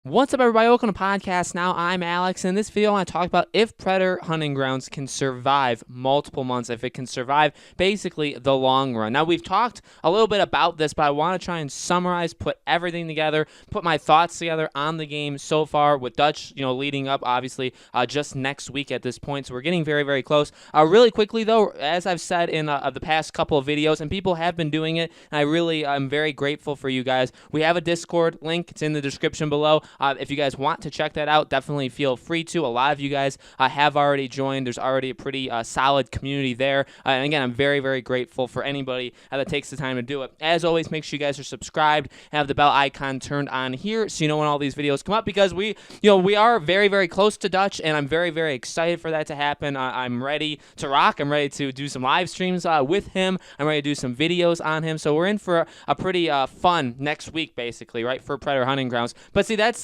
What's up, everybody? Welcome to Podcast Now. I'm Alex, and in this video I want to talk about if Predator hunting grounds can survive multiple months, if it can survive basically the long run. Now, we've talked a little bit about this, but I want to try and summarize, put everything together, put my thoughts together on the game so far with Dutch, leading up, obviously, just next week at this point, so we're getting very, very close. Really quickly, though, as I've said in the past couple of videos, and people have been doing it, and I'm very grateful for you guys. We have a Discord link. It's in the description below. If you guys want to check that out, definitely feel free to. A lot of you guys have already joined. There's already a pretty solid community there. And again, I'm very, very grateful for anybody that takes the time to do it. As always, make sure you guys are subscribed and have the bell icon turned on here so you know when all these videos come up, because we are very, very close to Dutch, and I'm very, very excited for that to happen. I'm ready to rock. I'm ready to do some live streams with him. I'm ready to do some videos on him. So we're in for a pretty fun next week, basically, right, for Predator Hunting Grounds. But see, that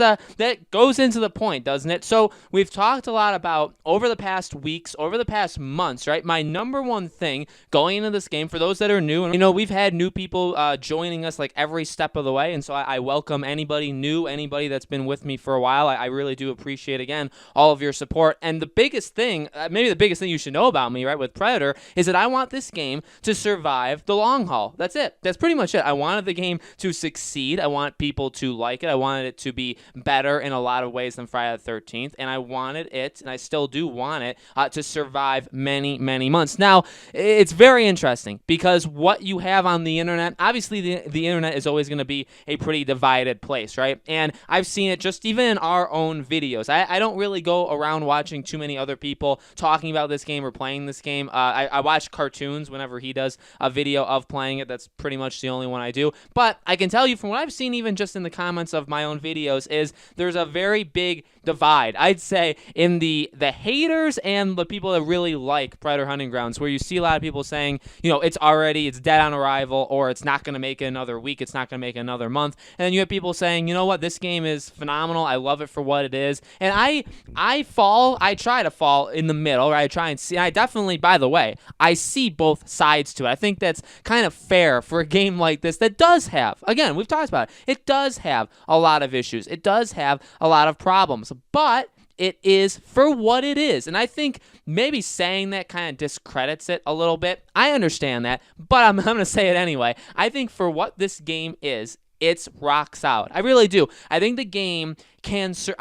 goes into the point, doesn't it? So we've talked a lot about over the past weeks, over the past months, right? My number one thing going into this game, for those that are new, and we've had new people joining us like every step of the way, and so I welcome anybody new, anybody that's been with me for a while. I really do appreciate, again, all of your support. And the biggest thing, maybe the biggest thing you should know about me, right, with Predator, is that I want this game to survive the long haul. That's it. That's pretty much it. I wanted the game to succeed. I want people to like it. I wanted it to be better in a lot of ways than Friday the 13th, and I wanted it, and I still do want it, to survive many, many months. Now, it's very interesting because what you have on the internet, obviously the internet is always going to be a pretty divided place, right? And I've seen it just even in our own videos. I don't really go around watching too many other people talking about this game or playing this game. I watch cartoons whenever he does a video of playing it. That's pretty much the only one I do. But I can tell you from what I've seen, even just in the comments of my own videos, is there's a very big divide, I'd say, in the haters and the people that really like Predator Hunting Grounds, where you see a lot of people saying, it's dead on arrival, or it's not going to make it another week, it's not going to make it another month. And then you have people saying, you know what, this game is phenomenal, I love it for what it is. And I try to fall in the middle, right? I try and see, I definitely, by the way, I see both sides to it. I think that's kind of fair for a game like this that does have, again, we've talked about it does have a lot of issues. It does have a lot of problems, but it is for what it is. And I think maybe saying that kind of discredits it a little bit. I understand that, but I'm going to say it anyway. I think for what this game is, it's rocks out. I really do. I think the game can. So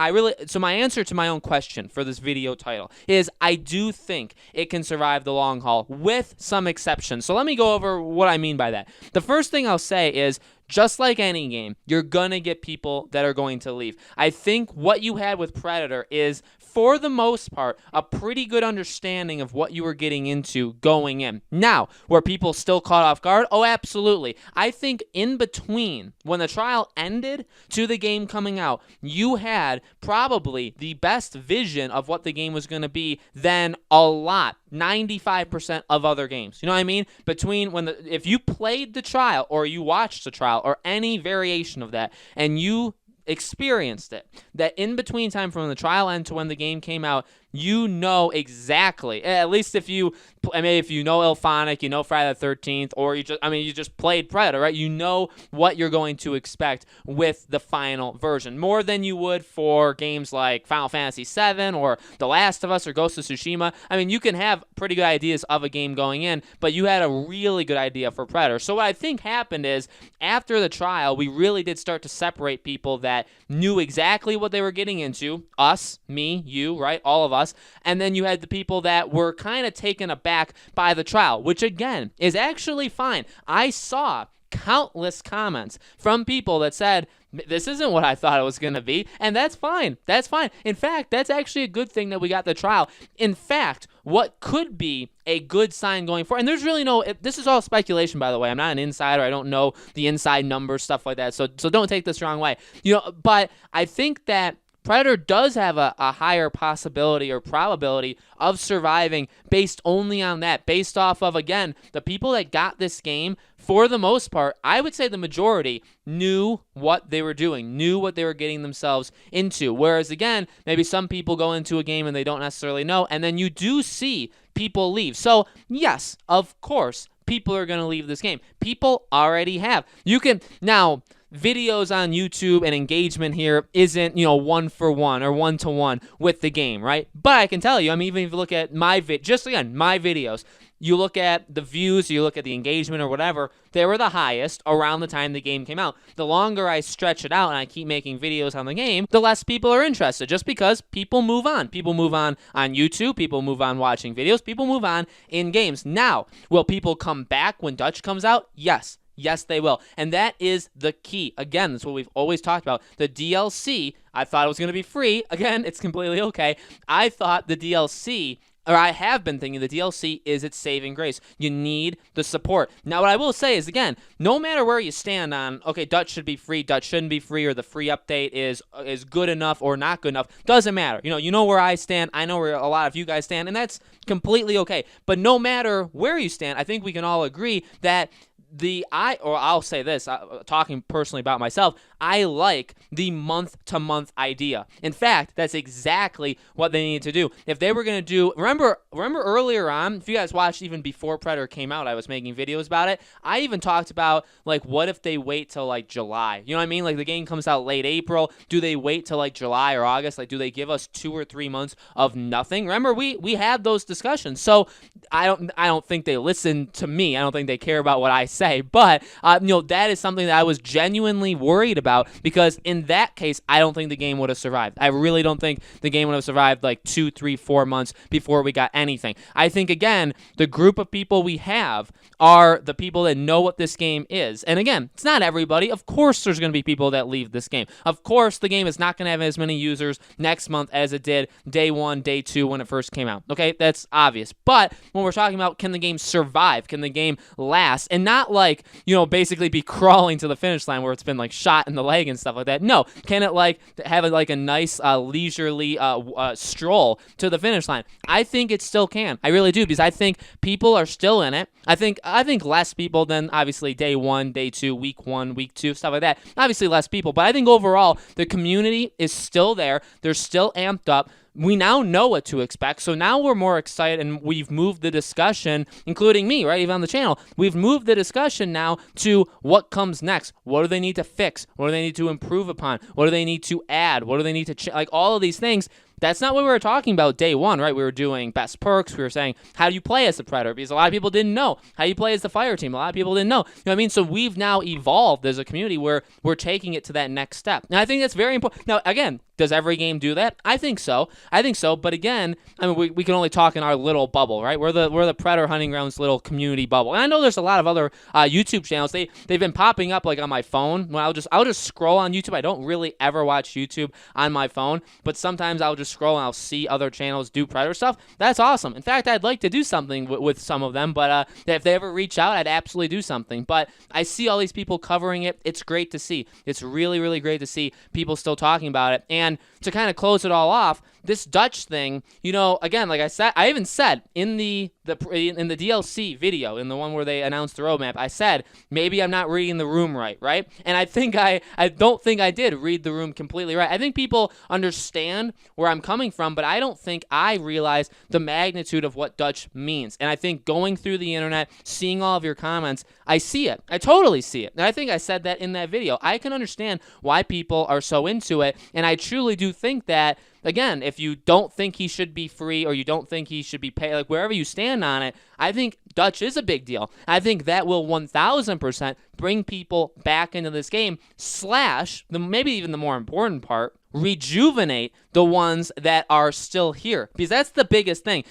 my answer to my own question for this video title is I do think it can survive the long haul with some exceptions. So let me go over what I mean by that. The first thing I'll say is, just like any game, you're going to get people that are going to leave. I think what you had with Predator is, for the most part, a pretty good understanding of what you were getting into going in. Now, were people still caught off guard? Oh, absolutely. I think in between, when the trial ended to the game coming out, you had probably the best vision of what the game was going to be than a lot, 95% of other games. You know what I mean? If you played the trial or you watched the trial or any variation of that, and you experienced it, that in between time from the trial end to when the game came out, you know exactly, at least if you know Ilphonic, you know Friday the 13th, or you just played Predator, right? You know what you're going to expect with the final version, more than you would for games like Final Fantasy VII or The Last of Us or Ghost of Tsushima. I mean, you can have pretty good ideas of a game going in, but you had a really good idea for Predator. So what I think happened is, after the trial, we really did start to separate people that knew exactly what they were getting into, us, me, you, right, all of us. And then you had the people that were kind of taken aback by the trial, which again is actually fine. I saw countless comments from people that said, this isn't what I thought it was going to be, and that's fine. That's fine. In fact, that's actually a good thing that we got the trial. In fact, what could be a good sign going forward, and there's really this is all speculation, by the way. I'm not an insider. I don't know the inside numbers, stuff like that, so don't take this the wrong way. But I think that Predator does have a higher possibility or probability of surviving based only on that, based off of, again, the people that got this game, for the most part, I would say the majority knew what they were doing, knew what they were getting themselves into. Whereas, again, maybe some people go into a game and they don't necessarily know, and then you do see people leave. So, yes, of course, people are going to leave this game. People already have. You can, now, videos on YouTube and engagement here isn't, 1-for-1 or 1-to-1 with the game, right? But I can tell you, I mean, even if you look at my videos, you look at the views, you look at the engagement or whatever, they were the highest around the time the game came out. The longer I stretch it out and I keep making videos on the game, the less people are interested, just because people move on. People move on YouTube, people move on watching videos, people move on in games. Now, will people come back when Dutch comes out? Yes. Yes, they will. And that is the key. Again, that's what we've always talked about. The DLC, I thought it was going to be free. Again, it's completely okay. I thought the DLC, or I have been thinking the DLC is its saving grace. You need the support. Now, what I will say is, again, no matter where you stand on, okay, Dutch should be free, Dutch shouldn't be free, or the free update is good enough or not good enough, doesn't matter. You know where I stand. I know where a lot of you guys stand, and that's completely okay. But no matter where you stand, I think we can all agree that I'll say this, talking personally about myself, I like the month-to-month idea. In fact, that's exactly what they need to do. If they were going to do, remember earlier on, if you guys watched even before Predator came out, I was making videos about it. I even talked about, like, what if they wait till, like, July? You know what I mean? Like, the game comes out late April. Do they wait till, like, July or August? Like, do they give us 2 or 3 months of nothing? Remember, we had those discussions. So I don't think they listen to me. I don't think they care about what I say. But, that is something that I was genuinely worried about, because in that case, I don't think the game would have survived. I really don't think the game would have survived like 2, 3, 4 months before we got anything. I think, again, the group of people we have are the people that know what this game is. And again, it's not everybody. Of course, there's going to be people that leave this game. Of course, the game is not going to have as many users next month as it did day 1, day 2 when it first came out. Okay, that's obvious. But when we're talking about, can the game survive? Can the game last? And not like, basically be crawling to the finish line where it's been like shot in the leg and stuff like that. No, can it like have like a nice leisurely stroll to the finish line? I think it still can. I really do, because I think people are still in it. I think less people than obviously day 1, day 2, week 1, week 2, stuff like that. Obviously less people, but I think overall the community is still there. They're still amped up. We now know what to expect, so now we're more excited, and we've moved the discussion, including me, right, even on the channel, we've moved the discussion now to what comes next. What do they need to fix? What do they need to improve upon? What do they need to add? What do they need to like all of these things? That's not what we were talking about day 1, right? We were doing best perks. We were saying, how do you play as the Predator? Because a lot of people didn't know. How do you play as the fire team? A lot of people didn't know. You know what I mean? So we've now evolved as a community where we're taking it to that next step. And I think that's very important. Now, again, does every game do that? I think so. But again, I mean, we can only talk in our little bubble, right? We're the Predator Hunting Grounds little community bubble. And I know there's a lot of other YouTube channels. They've been popping up like on my phone. When I'll just scroll on YouTube. I don't really ever watch YouTube on my phone, but sometimes I'll just scroll and I'll see other channels do Predator stuff. That's awesome. In fact, I'd like to do something with some of them, but if they ever reach out, I'd absolutely do something. But I see all these people covering it. It's great to see. It's really, really great to see people still talking about it. And to kind of close it all off, this Dutch thing, again, like I said, I even said in the DLC video, in the one where they announced the roadmap, I said, maybe I'm not reading the room right? And I think I don't think I did read the room completely right. I think people understand where I'm coming from, but I don't think I realize the magnitude of what Dutch means. And I think going through the internet, seeing all of your comments, I see it. I totally see it. And I think I said that in that video. I can understand why people are so into it, and I truly do think that, again, if you don't think he should be free or you don't think he should be paid, like wherever you stand on it, I think Dutch is a big deal. I think that will 1,000% bring people back into this game, maybe even the more important part, rejuvenate the ones that are still here. Because that's the biggest thing.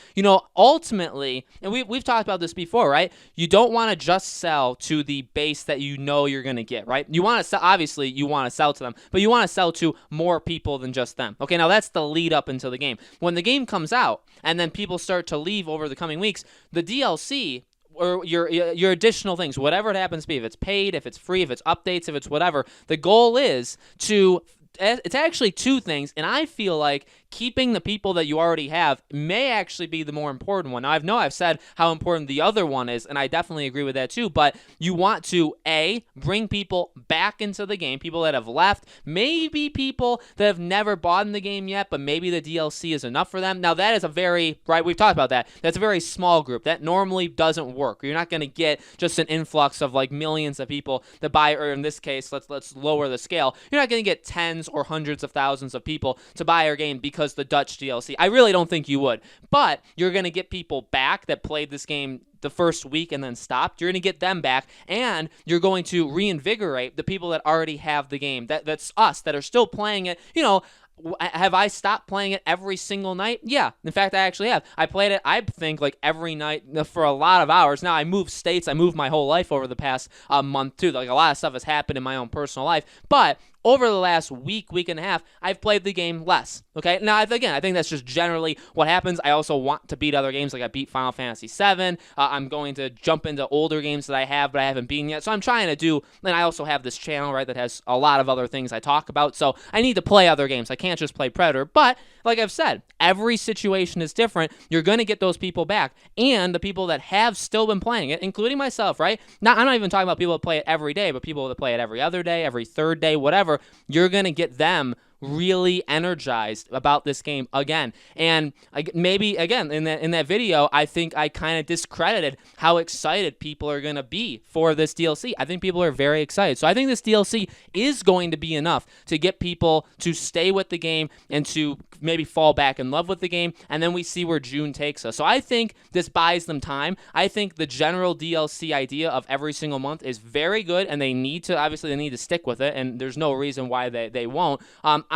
Ultimately, and we've talked about this before, right? You don't want to just sell to the base that you're going to get, right? You want to sell, obviously, you want to sell to them, but you want to sell to more people than just them. Okay, now that's the lead up into the game. When the game comes out and then people start to leave over the coming weeks, the DLC or your additional things, whatever it happens to be, if it's paid, if it's free, if it's updates, if it's whatever, the goal is to, it's actually 2 things, and I feel like keeping the people that you already have may actually be the more important one. Now, I've said how important the other one is, and I definitely agree with that too, but you want to, A, bring people back into the game, people that have left, maybe people that have never bought in the game yet, but maybe the DLC is enough for them. Now, that is a very, right, we've talked about that. That's a very small group. That normally doesn't work. You're not going to get just an influx of like millions of people that buy, or in this case, let's lower the scale. You're not going to get tens or hundreds of thousands of people to buy your game because the Dutch DLC. I really don't think you would, but you're going to get people back that played this game the first week and then stopped. You're going to get them back, and you're going to reinvigorate the people that already have the game. That's us that are still playing it. You know, have I stopped playing it every single night? Yeah. In fact, I actually have. I played it, I think, like every night for a lot of hours. Now, I moved states. I moved my whole life over the past month, too. Like, a lot of stuff has happened in my own personal life. But over the last week and a half, I've played the game less, okay? Now, again, I think that's just generally what happens. I also want to beat other games, like I beat Final Fantasy VII. I'm going to jump into older games that I have, but I haven't beaten yet. So I'm trying to do, and I also have this channel, right, that has a lot of other things I talk about. So I need to play other games. I can't just play Predator. But like I've said, every situation is different. You're going to get those people back. And the people that have still been playing it, including myself, right? Now, I'm not even talking about people that play it every day, but people that play it every other day, every third day, whatever. You're going to get them really energized about this game again. And maybe, again, in that video, I think I kind of discredited how excited people are going to be for this DLC. I think people are very excited. So I think this DLC is going to be enough to get people to stay with the game and to maybe fall back in love with the game, and then we see where June takes us. So I think this buys them time. I think the general DLC idea of every single month is very good, and they need to stick with it, and there's no reason why they won't.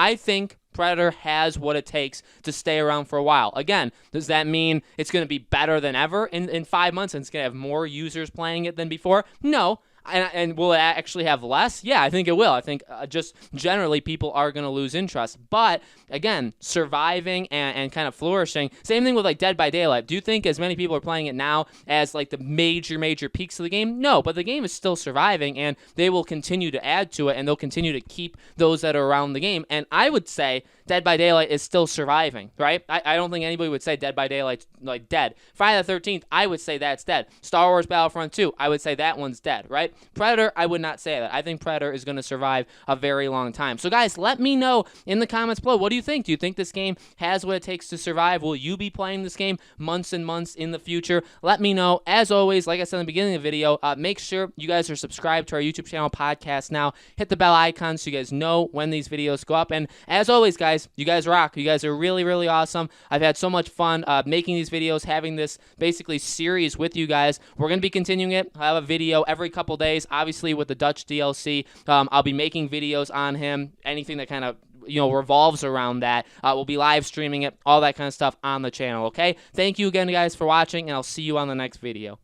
I think Predator has what it takes to stay around for a while. Again, does that mean it's going to be better than ever in 5 months and it's going to have more users playing it than before? No. And will it actually have less? Yeah, I think it will. I think just generally people are going to lose interest. But again, surviving and kind of flourishing. Same thing with like Dead by Daylight. Do you think as many people are playing it now as like the major peaks of the game? No, but the game is still surviving, and they will continue to add to it, and they'll continue to keep those that are around the game. And I would say Dead by Daylight is still surviving, right? I don't think anybody would say Dead by Daylight's like dead. Friday the 13th, I would say that's dead. Star Wars Battlefront 2, I would say that one's dead, right? Predator, I would not say that. I think Predator is going to survive a very long time. So guys, let me know in the comments below. What do you think? Do you think this game has what it takes to survive? Will you be playing this game months and months in the future? Let me know. As always, like I said in the beginning of the video, make sure you guys are subscribed to our YouTube channel, Podcast Now. Hit the bell icon so you guys know when these videos go up. And as always, guys, you guys rock. You guys are really, really awesome. I've had so much fun making these videos, having this basically series with you guys. We're going to be continuing it. I have a video every couple days, obviously with the Dutch DLC. I'll be making videos on him, anything that kind of revolves around that. We'll be live streaming it, all that kind of stuff on the channel, okay? Thank you again, guys, for watching, and I'll see you on the next video.